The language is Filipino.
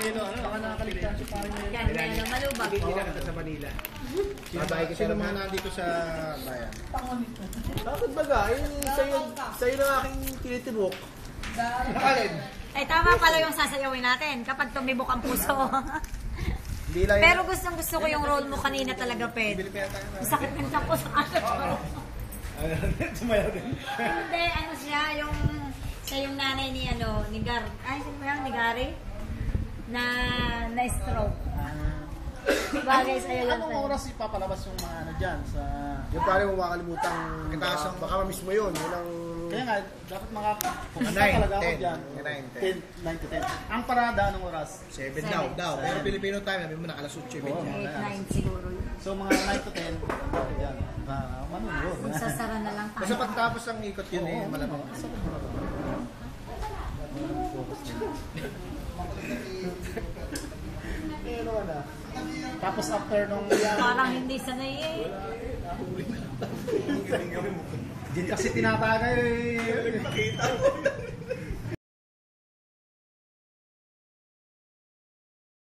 Pilipino, ano? Baka nakakaligtaan siya parang Yan, malubag. Hindi ka sa Manila. Babae ka sino mga nandito sa bayan? Bakit baga? Sa'yo na aking tinitibok. Alin? Ay, tama pala yung sasayawin natin kapag tumibok ang puso. Pero gusto ko yung role mo kanina talaga, Ped. Sakit ng tiyan ko sa akin. Sumayaw din. Hindi, ano siya, siya yung nanay ni, ni Gar. Ay, sino ba yan? Ni Gary? Na stroke. Bagay sa'yo lang. Anong oras ipapalabas yung mga ano dyan sa... Yung pare mo makakalimutan, baka ma-miss mo yun. Yun ang... Kaya nga, dapat pumunta 9, talaga ako 10. dyan. 9 to 10. Ang parada, anong oras? 7 daw. Pero Filipino time, sabi mo na alas 8. 8-9 siguro yun. So mga 9 to 10, yan. Manunod. Magsasara na lang Basta tayo. pagtapos ang ikot yun malamang. Pero wala. Tapos after nung... Parang hindi sanay eh. Diyan kasi tinatagay eh.